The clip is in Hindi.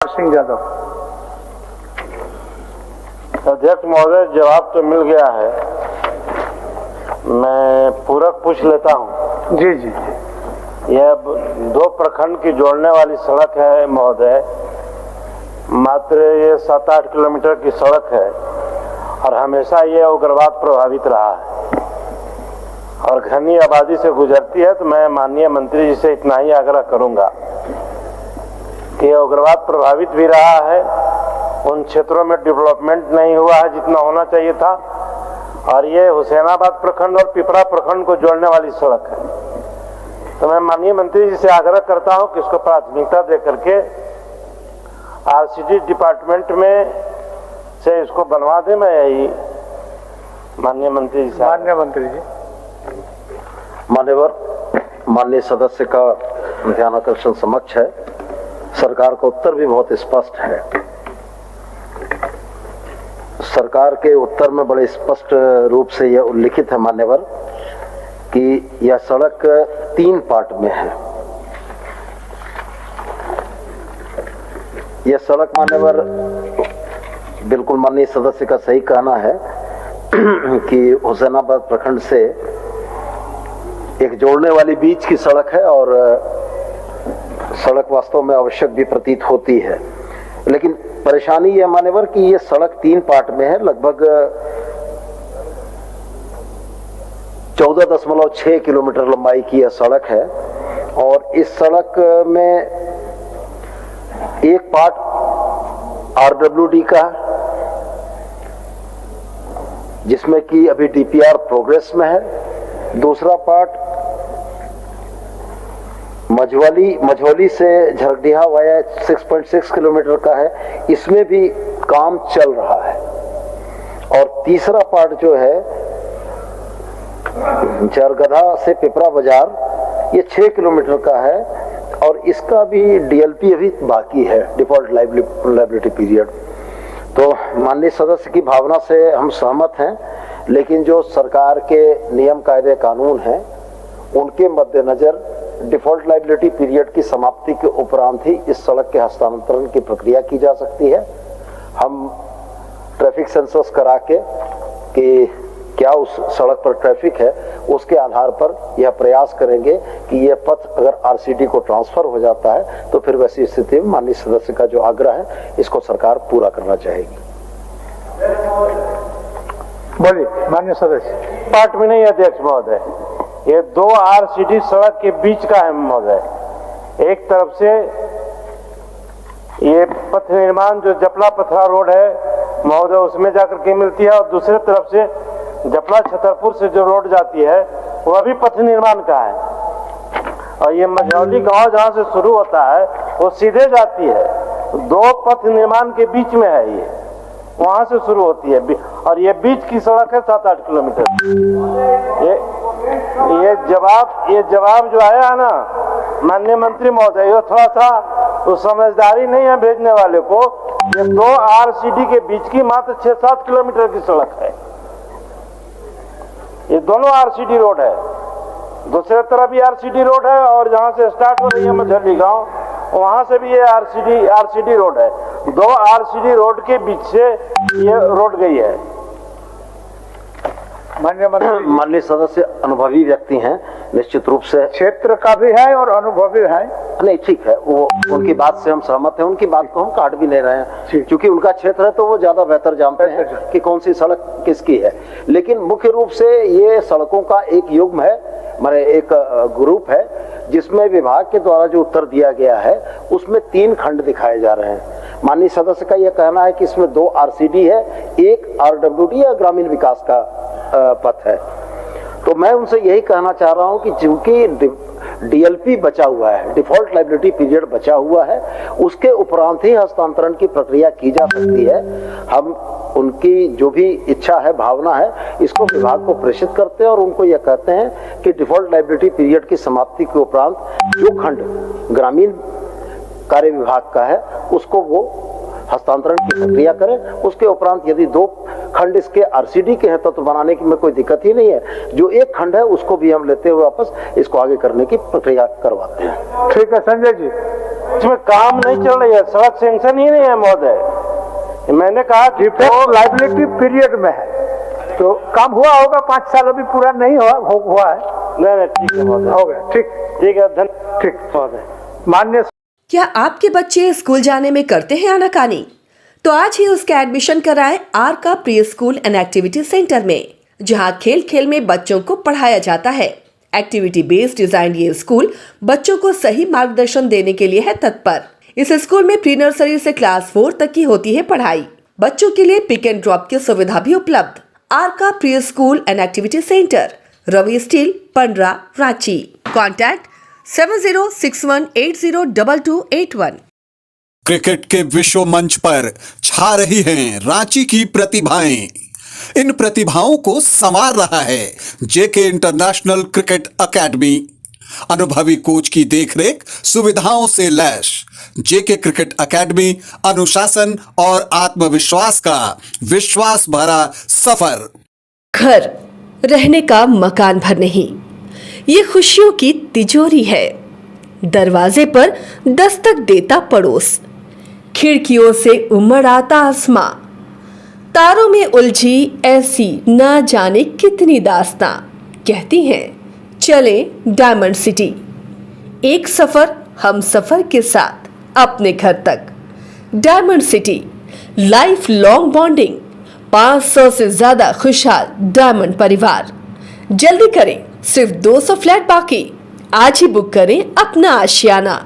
सिंह यादव। अध्यक्ष महोदय, जवाब तो मिल गया है, मैं पूरक पूछ लेता हूँ। जी जी। यह दो प्रखंड की जोड़ने वाली सड़क है महोदय, मात्र ये 7-8 किलोमीटर की सड़क है और हमेशा ये उग्रवाद प्रभावित रहा है और घनी आबादी से गुजरती है। तो मैं माननीय मंत्री जी से इतना ही आग्रह करूंगा कि उग्रवाद प्रभावित भी रहा है, उन क्षेत्रों में डेवलपमेंट नहीं हुआ है जितना होना चाहिए था, और ये हुसैनाबाद प्रखंड और पिपरा प्रखंड को जोड़ने वाली सड़क है। तो मैं माननीय मंत्री जी से आग्रह करता हूं कि इसको प्राथमिकता दे करके आरसीडी डिपार्टमेंट में से इसको बनवा दें। मैं यही माननीय मंत्री जी से। माननीय मंत्री जी। मान्यवर, माननीय सदस्य का ध्यान आकर्षण समक्ष है। सरकार का उत्तर भी बहुत स्पष्ट है। सरकार के उत्तर में बड़े स्पष्ट रूप से यह उल्लिखित है मान्यवर कि यह सड़क 3 पार्ट में है। यह सड़क मान्यवर, बिल्कुल माननीय सदस्य का सही कहना है कि हुसैनाबाद प्रखंड से एक जोड़ने वाली बीच की सड़क है और सड़क वास्तव में आवश्यक भी प्रतीत होती है। लेकिन परेशानी यह मान्यवर कि यह सड़क 3 पार्ट में है। लगभग 14.6 किलोमीटर लंबाई की यह सड़क है और इस सड़क में एक पार्ट आरडब्ल्यूडी का, जिसमें कि अभी डीपीआर प्रोग्रेस में है। दूसरा पार्ट मझौली से झरडीहा वाया 6.6 किलोमीटर का है, इसमें भी काम चल रहा है। और तीसरा पार्ट जो है जरगधा से पिपरा बाजार, ये 6 किलोमीटर का है और इसका भी डीएलपी अभी बाकी है, डिफॉल्ट लायबिलिटी पीरियड। तो माननीय सदस्य की भावना से हम सहमत हैं, लेकिन जो सरकार के नियम कायदे कानून हैं उनके मद्देनजर डिफॉल्ट लायबिलिटी पीरियड की समाप्ति के उपरांत ही इस सड़क के हस्तांतरण की प्रक्रिया की जा सकती है। हम ट्रैफिक सेंसस करा के कि क्या उस सड़क पर ट्रैफिक है, उसके आधार पर यह प्रयास करेंगे कि यह पथ अगर आरसीडी को ट्रांसफर हो जाता है तो फिर वैसी स्थिति में माननीय सदस्य का जो आग्रह है इसको सरकार पूरा करना चाहेगी। बोलिए माननीय सदस्य। पार्ट में नहीं अध्यक्ष महोदय, ये 2 आरसीडी सड़क के बीच का है महोदय। एक तरफ से ये पथ निर्माण जो जपला पथरा रोड है महोदय, उसमें जाकर के मिलती है, और दूसरे तरफ से जपला छतरपुर से जो रोड जाती है वह भी पथ निर्माण का है। और ये मझौली गांव जहां से शुरू होता है वो सीधे जाती है, 2 पथ निर्माण के बीच में है, ये वहां से शुरू होती है और ये बीच की सड़क है 7-8 किलोमीटर। ये जवाब जो आया है ना माननीय मंत्री महोदय, ये थोड़ा सा तो समझदारी नहीं है भेजने वाले को। ये 2 आरसीडी के बीच की मात्र 6-7 किलोमीटर की सड़क है। ये दोनों आरसीडी रोड है, दूसरे तरफ भी आरसीडी रोड है और जहां से स्टार्ट हो रही है मझौली गांव वहां से भी ये आरसीडी रोड है। 2 आरसीडी रोड के बीच से ये रोड गई है। माननीय सदस्य अनुभवी व्यक्ति हैं, निश्चित रूप से क्षेत्र का भी है और अनुभवी है। नहीं, ठीक है, वो उनकी बात से हम सहमत हैं, उनकी बात को हम काट भी ले रहे हैं क्योंकि उनका क्षेत्र है तो वो ज्यादा बेहतर जानते हैं कि कौन सी सड़क किसकी है। लेकिन मुख्य रूप से ये सड़कों का एक युग्म है, माने एक ग्रुप है, जिसमें विभाग के द्वारा जो उत्तर दिया गया है उसमें 3 खंड दिखाए जा रहे हैं। माननीय सदस्य का यह कहना है कि इसमें 2 आरसीडी है, एक आरडब्ल्यूडी या ग्रामीण विकास का पथ है। तो मैं उनसे यही कहना चाह रहा हूं कि चूंकि डीएलपी बचा हुआ है, डिफॉल्ट लायबिलिटी पीरियड बचा हुआ है, उसके उपरांत ही हस्तांतरण की प्रक्रिया की जा सकती है। हम उनकी जो भी इच्छा है, भावना है, इसको विभाग को प्रेषित करते हैं और उनको यह कहते हैं कि डिफॉल्ट लायबिलिटी पीरियड की समाप्ति के उपरांत जो खंड ग्रामीण कार्य विभाग का है उसको वो हस्तांतरण की प्रक्रिया करें। उसके उपरांत यदि 2 खंड इसके आरसीडी के हैं तो बनाने की में कोई दिक्कत ही नहीं है। जो 1 खंड है उसको भी हम लेते हुए वापस इसको आगे करने की प्रक्रिया करवाते हैं। ठीक है संजय जी। इसमें काम नहीं चल रही है, सड़क सेंक्शन ही नहीं है महोदय। मैंने कहा कि डिफेक्ट लाइबिलिटी पीरियड में है, तो काम हुआ होगा, 5 साल अभी पूरा नहीं हुआ है। नहीं ठीक है महोदय, हो गया, ठीक ठीक है, ठीक महोदय। मान्य। क्या आपके बच्चे स्कूल जाने में करते हैं आनाकानी? तो आज ही उसका एडमिशन कराएं आर का pre school and activity centre में, जहां खेल खेल में बच्चों को पढ़ाया जाता है। एक्टिविटी बेस्ड डिजाइन ये स्कूल बच्चों को सही मार्गदर्शन देने के लिए है तत्पर। इस स्कूल में प्री नर्सरी से क्लास 4 तक की होती है पढ़ाई। बच्चों के लिए पिक एंड ड्रॉप की सुविधा भी उपलब्ध। आर का pre school and activity centre, Ravi steel, Pandra, Ranchi. Contact 7061802281। Cricket के विश्व मंच पर छा रही हैं रांची की प्रतिभाएं। इन प्रतिभाओं को संवार रहा है जेके इंटरनेशनल क्रिकेट एकेडमी। अनुभवी कोच की देखरेख, सुविधाओं से लैस जेके क्रिकेट एकेडमी अनुशासन और आत्मविश्वास का विश्वास भरा सफर। घर रहने का मकान भर नहीं, ये खुशियों की तिजोरी है। दरवाजे पर दस्तक देता पड़ोस, खिड़कियों से उमड़ आता आसमां, तारों में उलझी ऐसी ना जाने कितनी दास्तां। कहती हैं चले डायमंड सिटी, एक सफर हम सफर के साथ अपने घर तक। Diamond city, life long bonding, 500 से ज्यादा खुशहाल डायमंड परिवार। जल्दी करें, सिर्फ 200 फ्लैट बाकी। आज ही बुक करें अपना आशियाना।